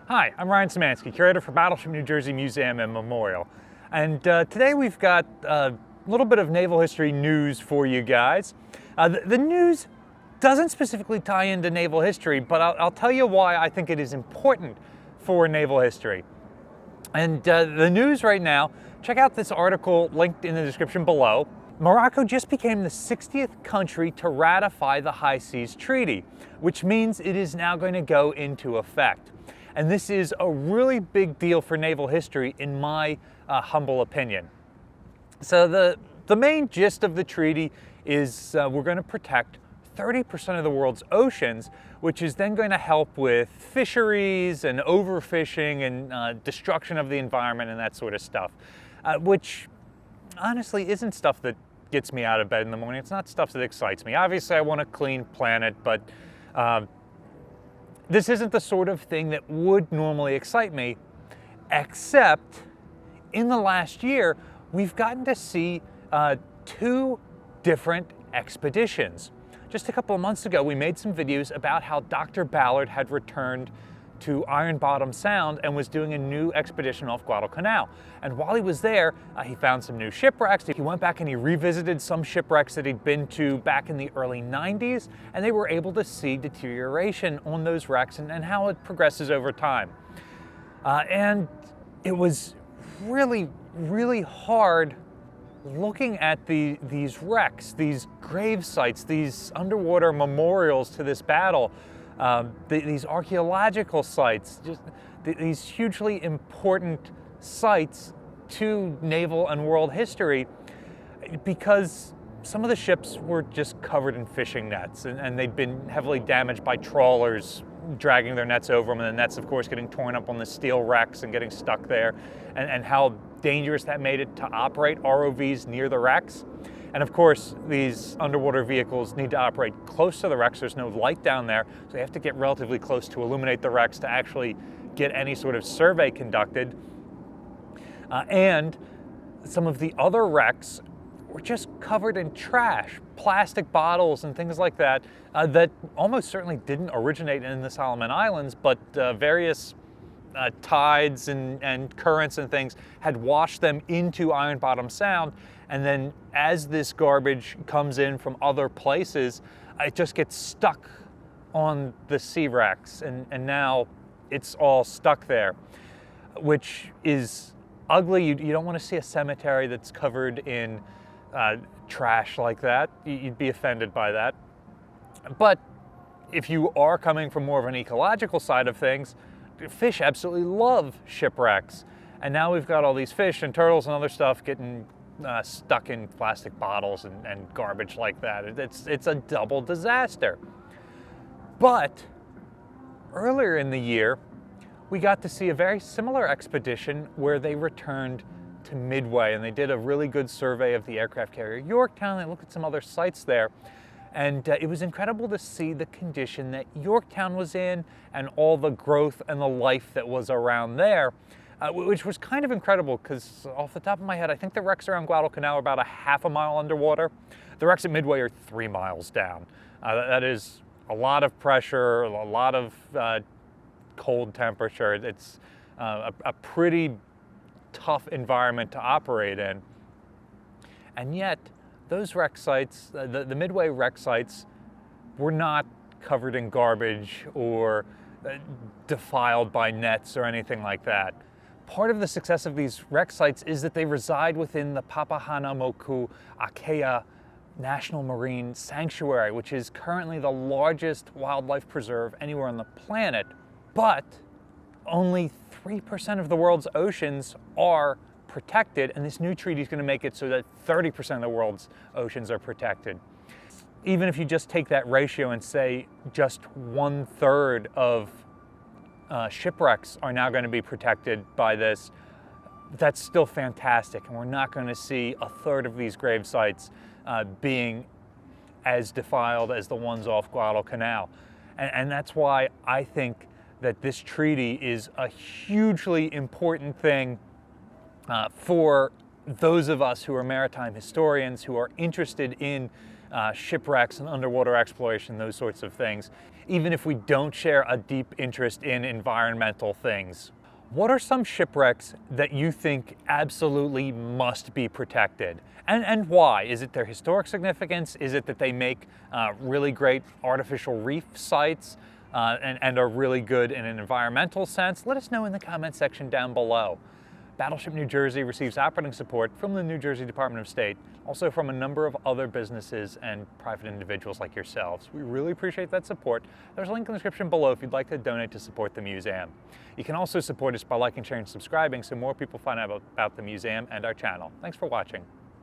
Hi, I'm Ryan Szymanski, curator for Battleship, New Jersey Museum and Memorial. And today we've got a little bit of naval history news for you guys. The news doesn't specifically tie into naval history, but I'll tell you why I think it is important for naval history. And the news right now, check out this article linked in the description below. Morocco just became the 60th country to ratify the High Seas Treaty, which means it is now going to go into effect. And this is a really big deal for naval history, in my humble opinion. So the main gist of the treaty is we're going to protect 30% of the world's oceans, which is then going to help with fisheries and overfishing and destruction of the environment and that sort of stuff, which honestly isn't stuff that gets me out of bed in the morning. It's not stuff that excites me. Obviously, I want a clean planet, but this isn't the sort of thing that would normally excite me, except in the last year, we've gotten to see two different expeditions. Just a couple of months ago, we made some videos about how Dr. Ballard had returned to Iron Bottom Sound and was doing a new expedition off Guadalcanal. And while he was there, he found some new shipwrecks. He went back and he revisited some shipwrecks that he'd been to back in the early 90s, and they were able to see deterioration on those wrecks and how it progresses over time. And it was really, really hard looking at these wrecks, these grave sites, these underwater memorials to this battle, these archaeological sites, just these hugely important sites to naval and world history, because some of the ships were just covered in fishing nets and they'd been heavily damaged by trawlers dragging their nets over them, and the nets of course getting torn up on the steel wrecks and getting stuck there, and how dangerous that made it to operate ROVs near the wrecks. And of course, these underwater vehicles need to operate close to the wrecks. There's no light down there, so they have to get relatively close to illuminate the wrecks to actually get any sort of survey conducted. And some of the other wrecks were just covered in trash, plastic bottles and things like that, that almost certainly didn't originate in the Solomon Islands, but various tides and currents and things had washed them into Iron Bottom Sound. And then as this garbage comes in from other places, it just gets stuck on the sea wrecks, and now it's all stuck there, which is ugly. You don't want to see a cemetery that's covered in trash like that. You'd be offended by that. But if you are coming from more of an ecological side of things, fish absolutely love shipwrecks. And now we've got all these fish and turtles and other stuff getting stuck in plastic bottles and garbage like that. It's a double disaster. But earlier in the year, we got to see a very similar expedition where they returned to Midway, and they did a really good survey of the aircraft carrier Yorktown. They looked at some other sites there, and it was incredible to see the condition that Yorktown was in and all the growth and the life that was around there, which was kind of incredible because off the top of my head, I think the wrecks around Guadalcanal are about a half a mile underwater. The wrecks at Midway are 3 miles down. That is a lot of pressure, a lot of cold temperature. It's a pretty tough environment to operate in. And yet, those wreck sites, the Midway wreck sites, were not covered in garbage or defiled by nets or anything like that. Part of the success of these wreck sites is that they reside within the Papahānaumoku Akea National Marine Sanctuary, which is currently the largest wildlife preserve anywhere on the planet. But only 3% of the world's oceans are protected, and this new treaty is going to make it so that 30% of the world's oceans are protected. Even if you just take that ratio and say just 1/3 of shipwrecks are now going to be protected by this, that's still fantastic, and we're not going to see 1/3 of these grave sites being as defiled as the ones off Guadalcanal. And that's why I think that this treaty is a hugely important thing for those of us who are maritime historians, who are interested in shipwrecks and underwater exploration, those sorts of things, even if we don't share a deep interest in environmental things. What are some shipwrecks that you think absolutely must be protected? And why? Is it their historic significance? Is it that they make really great artificial reef sites and are really good in an environmental sense? Let us know in the comment section down below. Battleship New Jersey receives operating support from the New Jersey Department of State, also from a number of other businesses and private individuals like yourselves. We really appreciate that support. There's a link in the description below if you'd like to donate to support the museum. You can also support us by liking, sharing, and subscribing so more people find out about the museum and our channel. Thanks for watching.